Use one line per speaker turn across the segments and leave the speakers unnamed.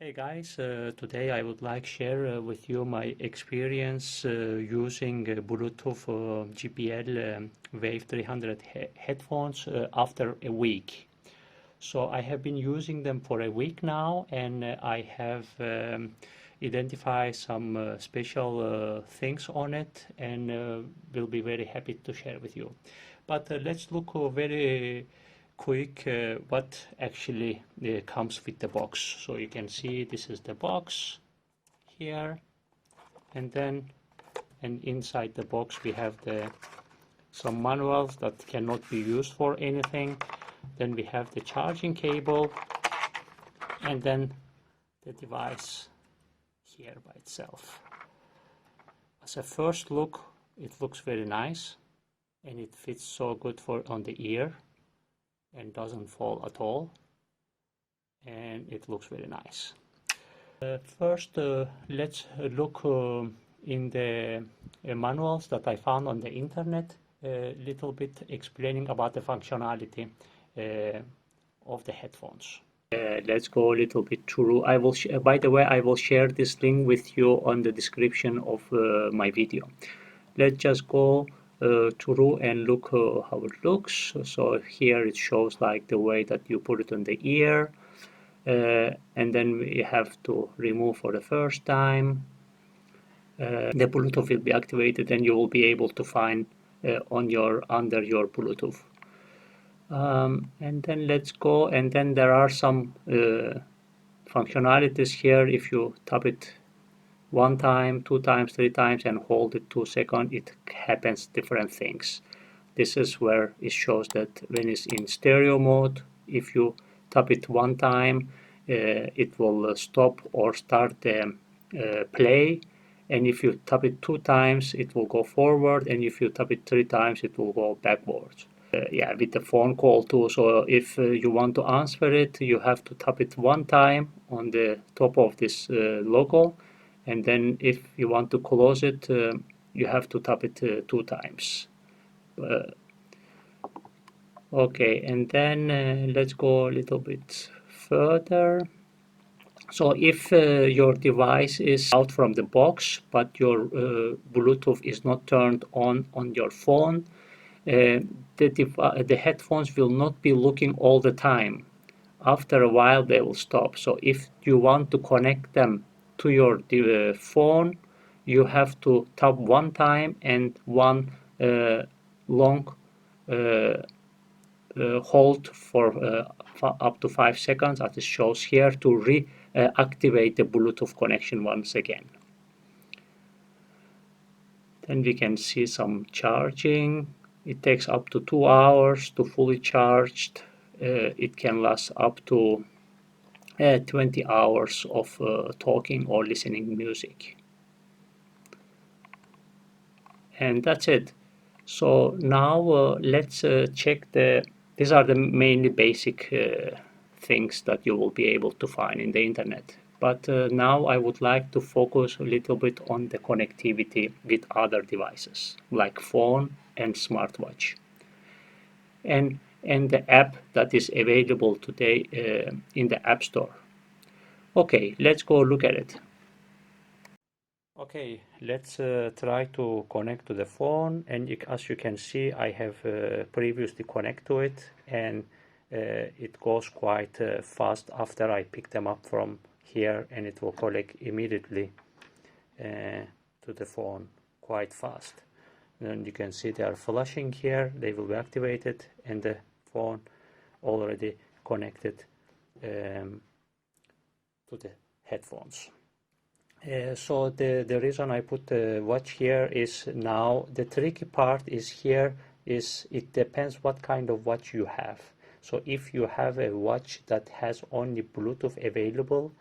Hey guys, today I would like share with you my experience using Bluetooth JBL Wave 300 headphones after a week. So I have been using them for a week now, and I have identified some special things on it, and will be very happy to share with you. But let's look very quick what actually comes with the box. So you can see this is the box here, and inside the box we have some manuals that cannot be used for anything. Then we have the charging cable, and then the device here by itself. As a first look, it looks very nice, and it fits so good on the ear and doesn't fall at all, and it looks very nice. First, let's look in the manuals that I found on the internet, a little bit explaining about the functionality of the headphones. Let's go a little bit through. By the way, I will share this link with you on the description of my video. Let's just go through and look how it looks. So here it shows like the way that you put it on the ear, and then we have to remove for the first time. The Bluetooth will be activated, and you will be able to find under your Bluetooth. And then let's go, and then there are some functionalities here. If you tap it one time, two times, three times, and hold it 2 seconds, it happens different things. This is where it shows that when it's in stereo mode, if you tap it one time, it will stop or start the play, and if you tap it 2 times, it will go forward, and if you tap it 3 times, it will go backwards. Yeah, with the phone call too. So if you want to answer it, you have to tap it 1 time on the top of this logo, and then if you want to close it, you have to tap it 2 times. Okay, and then let's go a little bit further. So if your device is out from the box, but your Bluetooth is not turned on your phone, the headphones will not be looking all the time. After a while they will stop. So if you want to connect them to your phone, you have to tap 1 time and one long hold for up to 5 seconds, as it shows here, to reactivate the Bluetooth connection once again. Then we can see some charging. It takes up to 2 hours to fully charged. It can last up to 20 hours of talking or listening music. And that's it. So now let's check these are the mainly basic things that you will be able to find in the internet. But now I would like to focus a little bit on the connectivity with other devices like phone and smartwatch, and the app that is available today in the App Store. Okay, let's go look at it. Okay, let's try to connect to the phone, and as you can see, I have previously connected to it, and it goes quite fast after I pick them up from here, and it will connect immediately to the phone quite fast. And you can see they are flashing here, they will be activated, and the phone already connected to the headphones. So the reason I put the watch here is now the tricky part is here is it depends what kind of watch you have. So if you have a watch that has only Bluetooth available,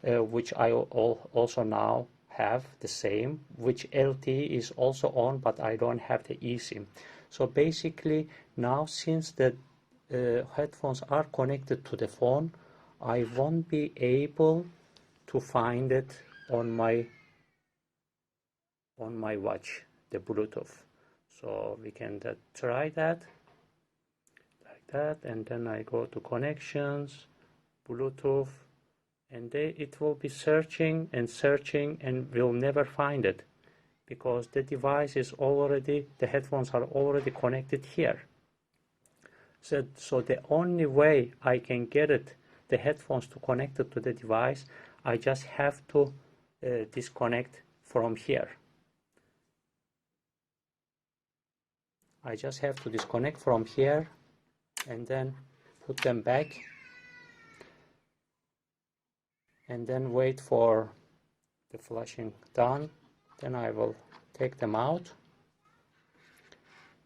which I also now have the same, which LTE is also on, but I don't have the eSIM. So basically now, since the headphones are connected to the phone, I won't be able to find it on my watch, the Bluetooth. So we can try that like that, and then I go to connections, Bluetooth, and it will be searching and searching and will never find it, because the device is already, the headphones are already connected here. So the only way I can get the headphones to connect it to the device, I just have to disconnect from here. I just have to disconnect from here and then put them back, and then wait for the flushing done. Then I will take them out.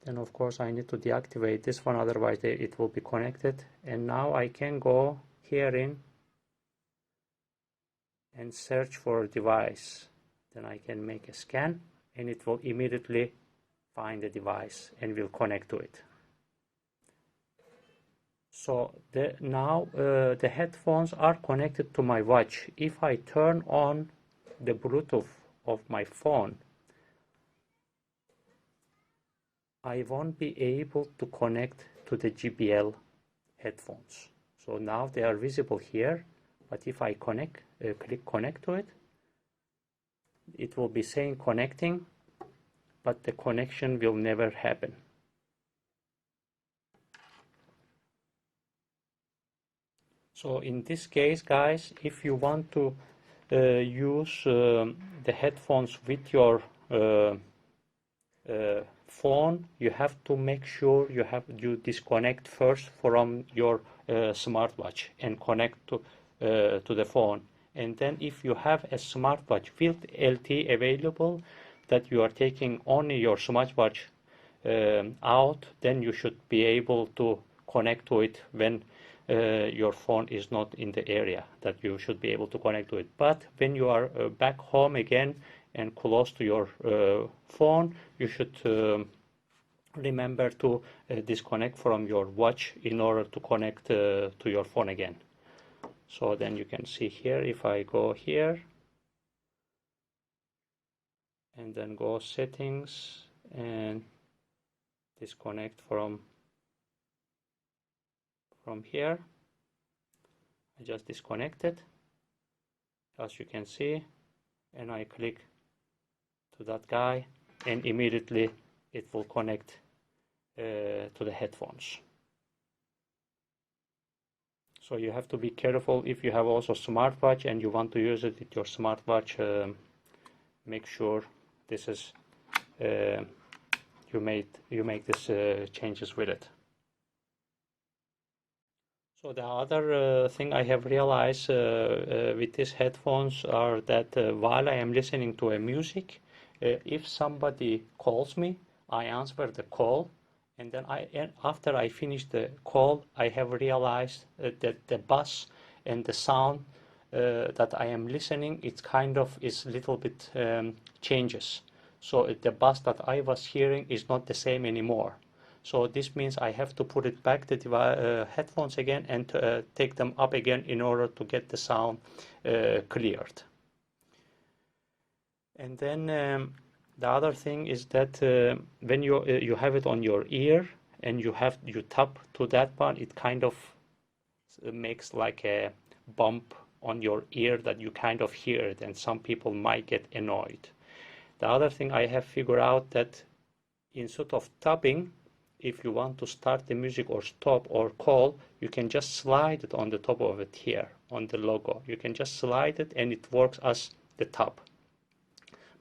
Then of course I need to deactivate this one, otherwise it will be connected. And now I can go here in and search for a device. Then I can make a scan and it will immediately find the device and will connect to it. So now the headphones are connected to my watch. If I turn on the Bluetooth of my phone, I won't be able to connect to the JBL headphones. So now they are visible here, but if I click connect to it, it will be saying connecting, but the connection will never happen. So in this case, guys, if you want to use the headphones with your phone, you have to make sure you disconnect first from your smartwatch and connect to the phone. And then if you have a smartwatch with LTE available, that you are taking only your smartwatch out, then you should be able to connect to it when your phone is not in the area that you should be able to connect to it. But when you are back home again and close to your phone, you should remember to disconnect from your watch in order to connect to your phone again. So then you can see here, if I go here and then go settings and disconnect from here, I just disconnected, as you can see, and I click to that guy and immediately it will connect to the headphones. So you have to be careful if you have also smartwatch and you want to use it with your smartwatch. Make sure this is you make this changes with it. So the other thing I have realized with these headphones are that while I am listening to a music, if somebody calls me, I answer the call, and then after I finish the call, I have realized that the bass and the sound that I am listening, it's kind of is little bit changes. So the bass that I was hearing is not the same anymore. So this means I have to put it back the headphones again and take them up again in order to get the sound cleared. And then the other thing is that when you have it on your ear and you tap to that one, it kind of makes like a bump on your ear that you kind of hear it, and some people might get annoyed. The other thing I have figured out that instead of tapping, if you want to start the music or stop or call, you can just slide it on the top of it here on the logo. You can just slide it and it works as the tap.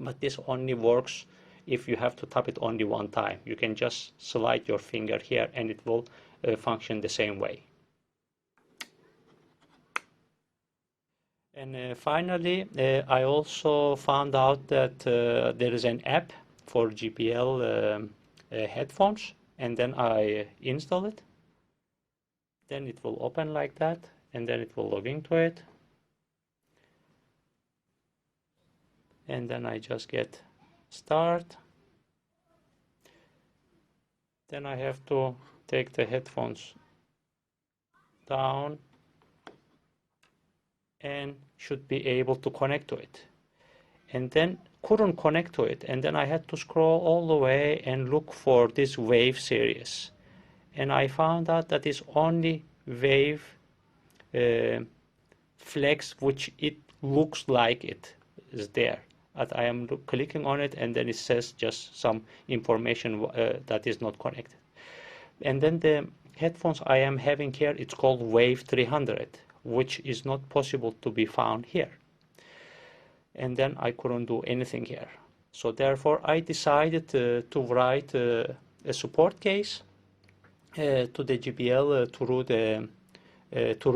But this only works if you have to tap it only one time. You can just slide your finger here and it will function the same way. And finally, I also found out that there is an app for JBL headphones, and then I install it. Then it will open like that, and then it will log into it. And then I just get start. Then I have to take the headphones down and should be able to connect to it. And then couldn't connect to it, and then I had to scroll all the way and look for this Wave series, and I found out that it's only Wave flex which it looks like it is there. But I am clicking on it and then it says just some information that is not connected. And then the headphones I am having here, it's called Wave 300, which is not possible to be found here. And then I couldn't do anything here. So therefore I decided to write a support case to the JBL through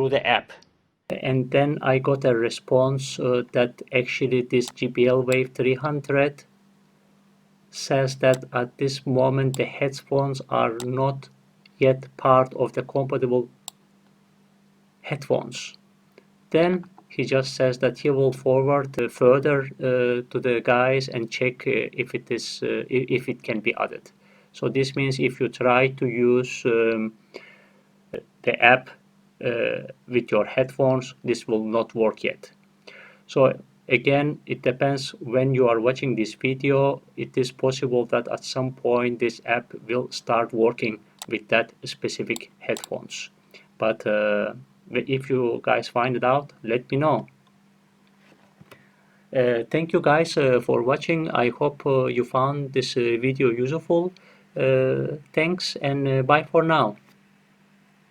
the app. And then I got a response that actually this JBL Wave 300 says that at this moment the headphones are not yet part of the compatible headphones. Then he just says that he will forward further to the guys and check if it can be added. So this means if you try to use the app with your headphones, this will not work yet. So again, it depends when you are watching this video. It is possible that at some point this app will start working with that specific headphones. But if you guys find it out, let me know. Thank you guys for watching. I hope you found this video useful. Thanks and bye for now.